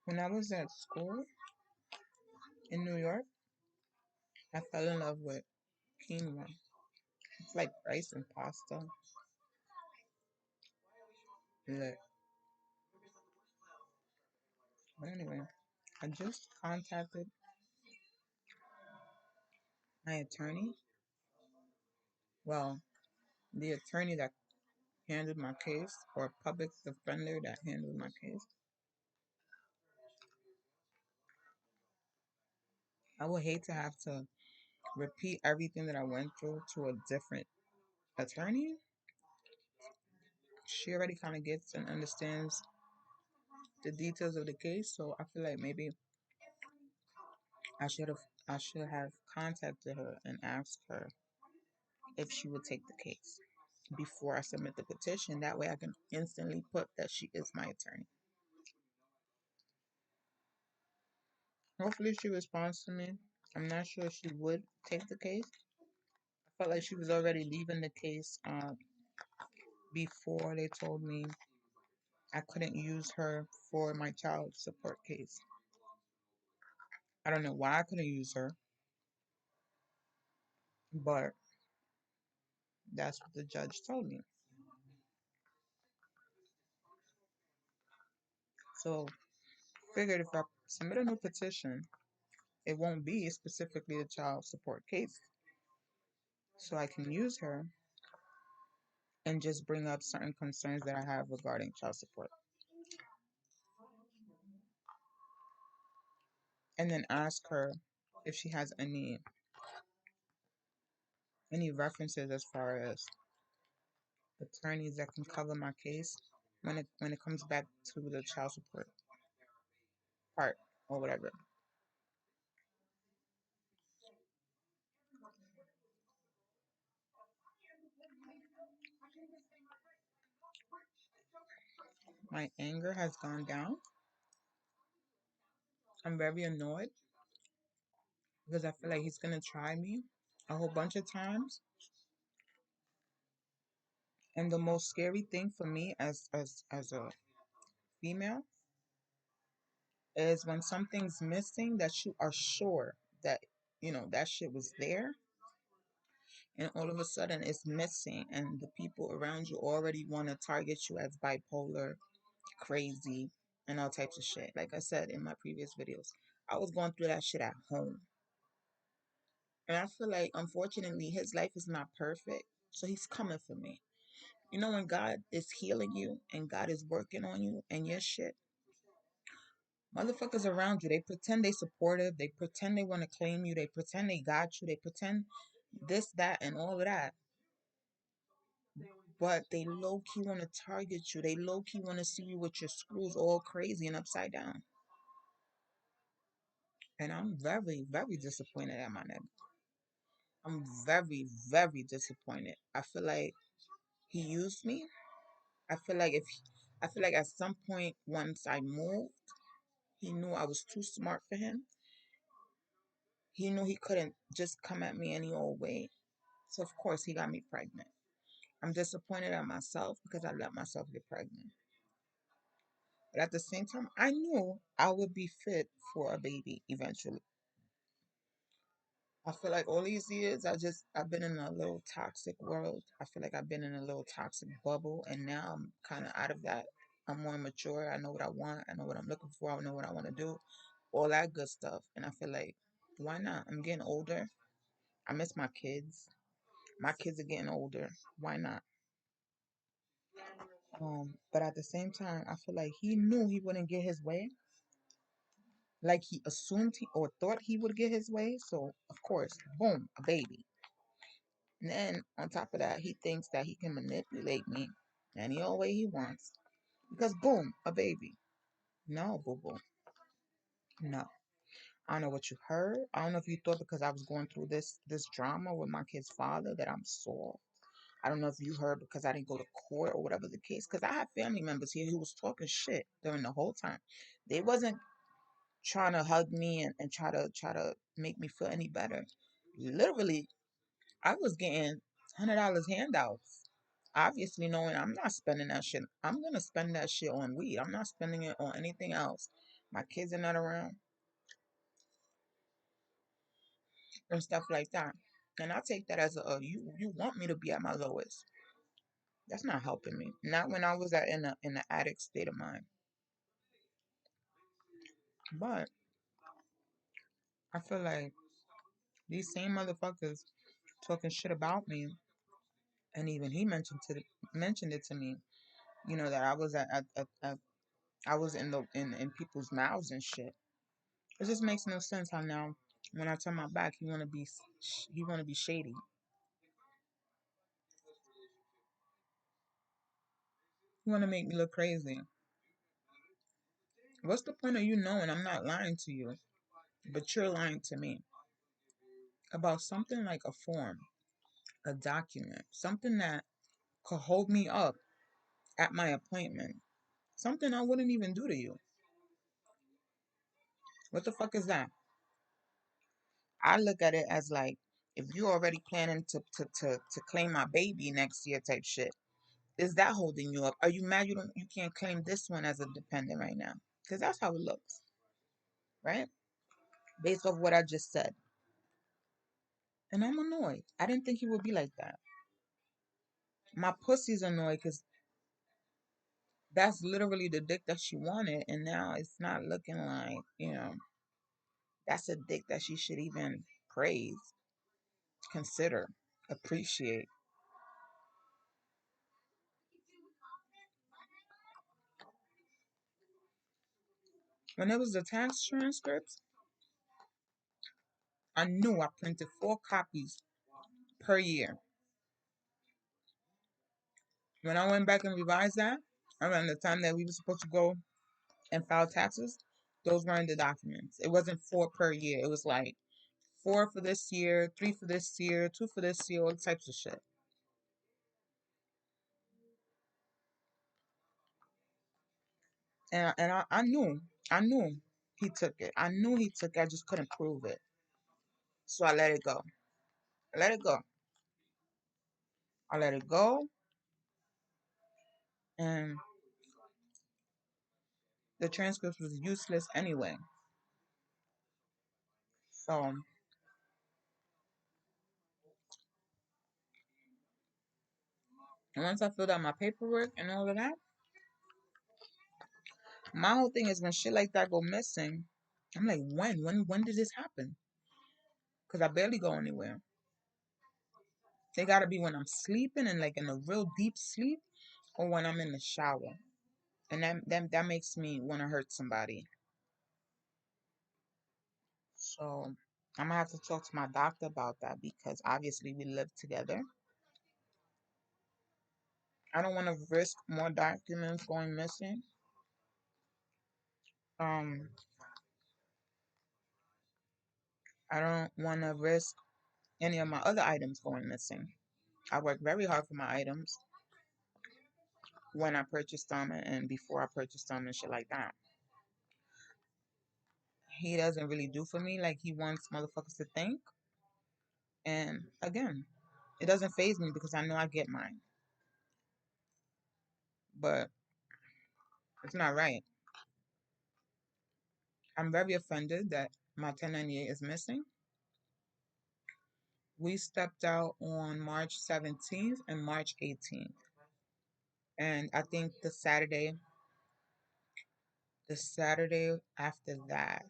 When I was at school in New York, I fell in love with quinoa. It's like rice and pasta. Look. But anyway, I just contacted my attorney. Well, the attorney that handled my case, or public defender that handled my case. I would hate to have to repeat everything that I went through to a different attorney. She already kind of gets and understands the details of the case, so I feel like maybe I should have I should have contacted her and asked her if she would take the case before I submit the petition. That way I can instantly put that she is my attorney. Hopefully she responds to me. I'm not sure she would take the case. I felt like she was already leaving the case before they told me I couldn't use her for my child support case. I don't know why I couldn't use her, but that's what the judge told me. So figured if I submit a new petition, it won't be specifically a child support case. So I can use her and just bring up certain concerns that I have regarding child support. And then ask her if she has any references as far as attorneys that can cover my case when it comes back to the child support part or whatever. My anger has gone down. I'm very annoyed because I feel like he's gonna try me a whole bunch of times. And the most scary thing for me as a female is when something's missing that you are sure that that shit was there, and all of a sudden it's missing, and the people around you already want to target you as bipolar, crazy, and all types of shit. Like I said in my previous videos, I was going through that shit at home. And I feel like, unfortunately, his life is not perfect. So he's coming for me. You know, when God is healing you and God is working on you and your shit, motherfuckers around you, they pretend they supportive. They pretend they want to claim you. They pretend they got you. They pretend this, that, and all of that. But they low key want to target you. They low key want to see you with your screws all crazy and upside down. And I'm very, very disappointed at my nigga. I'm very, very disappointed. I feel like he used me. I feel like at some point once I moved, he knew I was too smart for him. He knew he couldn't just come at me any old way. So of course he got me pregnant. I'm disappointed at myself because I let myself get pregnant. But at the same time, I knew I would be fit for a baby eventually. I feel like all these years I've been in a little toxic world. I feel like I've been in a little toxic bubble, and now I'm kind of out of that. I'm more mature. I know what I want. I know what I'm looking for. I know what I want to do. All that good stuff. And I feel like, why not? I'm getting older. I miss my kids. My kids are getting older. Why not? But at the same time, I feel like he knew he wouldn't get his way. Like he assumed he or thought he would get his way. So of course, boom, a baby. And then on top of that, he thinks that he can manipulate me any old way he wants. Because boom, a baby. No, boo boo. No. I don't know what you heard. I don't know if you thought because I was going through this drama with my kid's father that I'm soft. I don't know if you heard because I didn't go to court or whatever the case. Because I had family members here who was talking shit during the whole time. They wasn't trying to hug me and try to make me feel any better. Literally, I was getting $100 handouts. Obviously, knowing I'm not spending that shit. I'm gonna spend that shit on weed. I'm not spending it on anything else. My kids are not around and stuff like that. And I take that as you want me to be at my lowest. That's not helping me. Not when I was in an addict state of mind. But I feel like these same motherfuckers talking shit about me, and even he mentioned it to me. You know that I was I was in people's mouths and shit. It just makes no sense how now when I turn my back, he wanna be shady. He wanna make me look crazy. What's the point of you knowing I'm not lying to you, but you're lying to me about something like a form, a document, something that could hold me up at my appointment, something I wouldn't even do to you. What the fuck is that? I look at it as like if you're already planning to claim my baby next year type shit. Is that holding you up? Are you mad you can't claim this one as a dependent right now? Because that's how it looks, right? Based off what I just said. And I'm annoyed. I didn't think he would be like that. My pussy's annoyed because that's literally the dick that she wanted, and now it's not looking like, that's a dick that she should even praise, consider, appreciate. When it was the tax transcripts, I knew I printed 4 copies per year. When I went back and revised that, around the time that we were supposed to go and file taxes, those weren't the documents. It wasn't 4 per year. It was like 4 for this year, 3 for this year, 2 for this year, all types of shit. I knew he took it. I knew he took it. I just couldn't prove it. So I let it go. I let it go. I let it go. And the transcript was useless anyway. So once I filled out my paperwork and all of that, my whole thing is when shit like that go missing, I'm like, when did this happen? Because I barely go anywhere. They gotta be when I'm sleeping and like in a real deep sleep, or when I'm in the shower, and that makes me want to hurt somebody. So I'm gonna have to talk to my doctor about that because obviously we live together. I don't want to risk more documents going missing. Um, I don't want to risk any of my other items going missing. I work very hard for my items when I purchased them and before I purchased them and shit like that. He doesn't really do for me like he wants motherfuckers to think. And again, it doesn't phase me because I know I get mine. But it's not right. I'm very offended that my 1098 is missing. We stepped out on March 17th and March 18th. And I think the Saturday after that,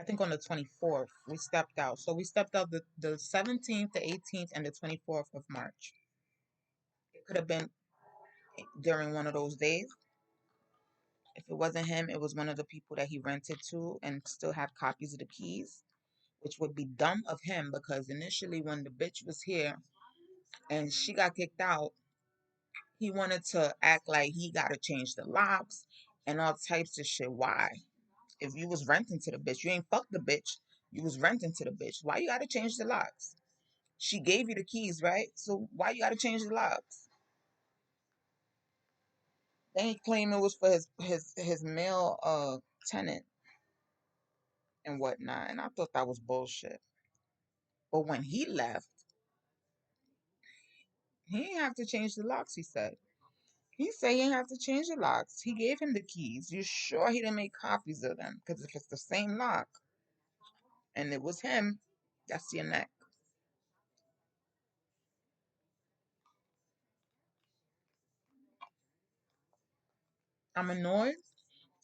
I think on the 24th, we stepped out. So we stepped out the 17th, the 18th, and the 24th of March. It could have been during one of those days. If it wasn't him, it was one of the people that he rented to and still had copies of the keys, which would be dumb of him because initially when the bitch was here and she got kicked out, he wanted to act like he got to change the locks and all types of shit. Why? If you was renting to the bitch, you ain't fuck the bitch. You was renting to the bitch. Why you got to change the locks? She gave you the keys, right? So why you got to change the locks? Then he claimed it was for his male tenant and whatnot, and I thought that was bullshit. But when he left, he didn't have to change the locks. He said He said he didn't have to change the locks. He gave him the keys. You sure he didn't make copies of them? Because if it's the same lock and it was him, that's your neck. I'm annoyed.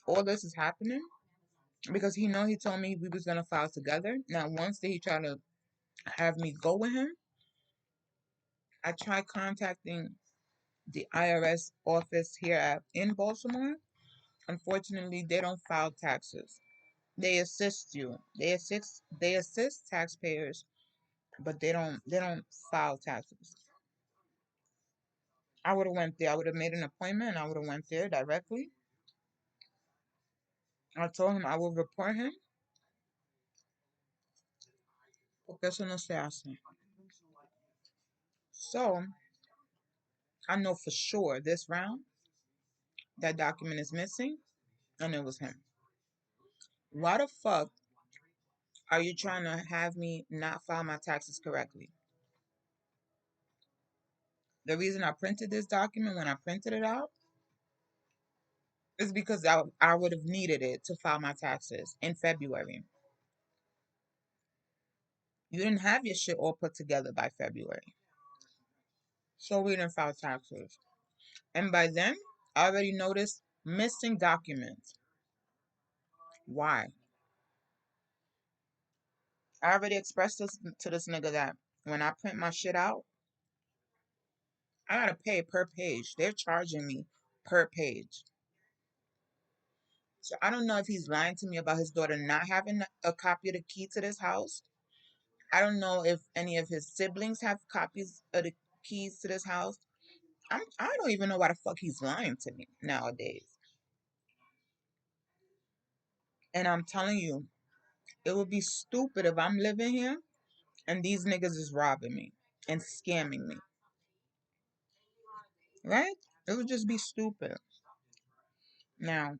All this is happening because he told me we was gonna file together. Now once that he tried to have me go with him, I tried contacting the IRS office here in Baltimore. Unfortunately, they don't file taxes. They assist you. They assist taxpayers, but they don't file taxes. I would have went there. I would have made an appointment and I would have went there directly. I told him I will report him porque eso no se hace. So I know for sure this round that document is missing and it was him. Why the fuck are you trying to have me not file my taxes correctly? The reason I printed this document when I printed it out is because I would have needed it to file my taxes in February. You didn't have your shit all put together by February. So we didn't file taxes. And by then, I already noticed missing documents. Why? I already expressed this to this nigga that when I print my shit out, I gotta pay per page. They're charging me per page. So I don't know if he's lying to me about his daughter not having a copy of the key to this house. I don't know if any of his siblings have copies of the keys to this house. I don't even know why the fuck he's lying to me nowadays. And I'm telling you, it would be stupid if I'm living here and these niggas is robbing me and scamming me. Right? It would just be stupid. Now,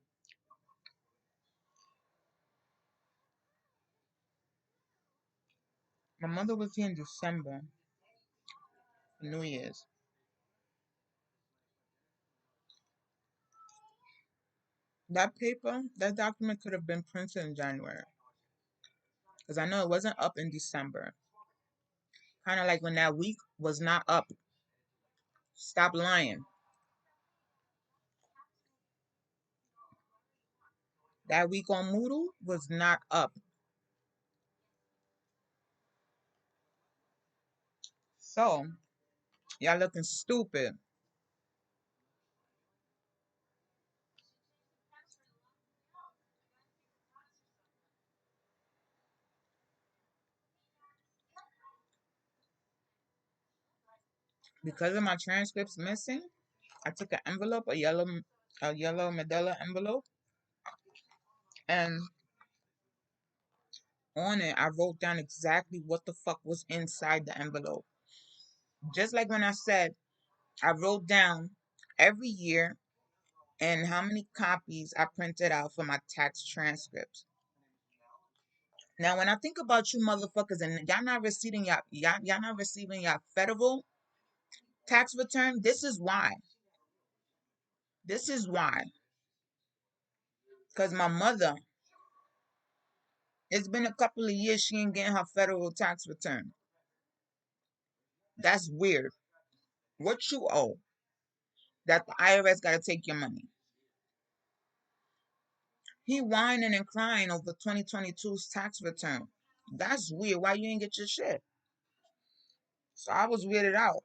my mother was here in December for New Year's. That paper, that document could have been printed in January. Because I know it wasn't up in December. Kind of like when that week was not up. Stop lying. That week on Moodle was not up. So, y'all looking stupid. Because of my transcripts missing, I took an envelope, a yellow Medela envelope, and on it I wrote down exactly what the fuck was inside the envelope. Just like when I said I wrote down every year and how many copies I printed out for my tax transcripts. Now, when I think about you motherfuckers and y'all not receiving y'all not receiving your federal tax return, this is why. This is why. Because my mother, it's been a couple of years she ain't getting her federal tax return. That's weird. What you owe that the IRS got to take your money? He whining and crying over 2022's tax return. That's weird. Why you ain't get your shit? So I was weirded out.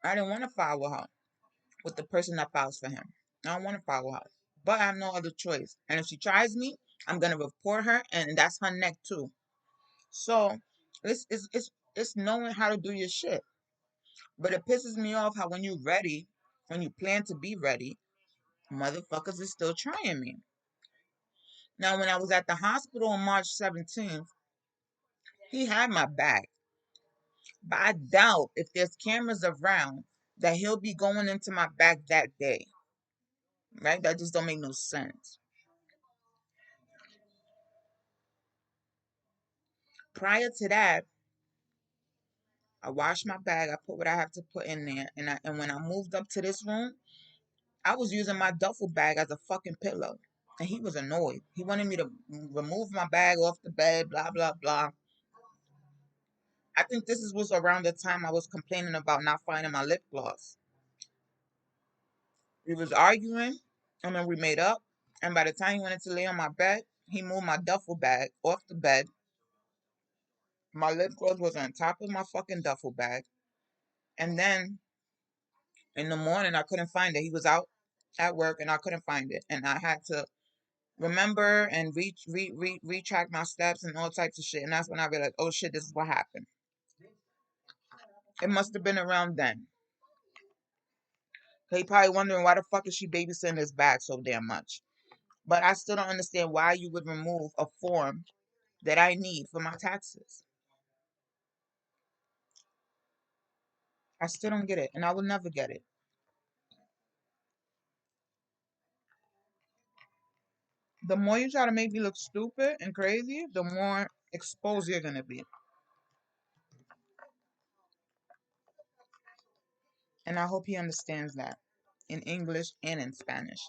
I didn't want to file with her, with the person that files for him. I don't want to file with her. But I have no other choice. And if she tries me, I'm gonna report her, and that's her neck too. So it's knowing how to do your shit. But it pisses me off how when you're ready, when you plan to be ready, motherfuckers is still trying me. Now, when I was at the hospital on March 17th, he had my back. But I doubt if there's cameras around that he'll be going into my back that day. Right? That just don't make no sense. Prior to that, I washed my bag, I put what I have to put in there, and when I moved up to this room, I was using my duffel bag as a fucking pillow. And he was annoyed. He wanted me to remove my bag off the bed, blah, blah, blah. I think was around the time I was complaining about not finding my lip gloss. We was arguing, and then we made up. And by the time he wanted to lay on my bed, he moved my duffel bag off the bed. My lip gloss was on top of my fucking duffel bag. And then in the morning, I couldn't find it. He was out at work, and I couldn't find it. And I had to remember and retrack my steps and all types of shit. And that's when I realized, oh shit, this is what happened. It must have been around then. He probably wondering why the fuck is she babysitting this bag so damn much. But I still don't understand why you would remove a form that I need for my taxes. I still don't get it, and I will never get it. The more you try to make me look stupid and crazy, the more exposed you're gonna be. And I hope he understands that in English and in Spanish.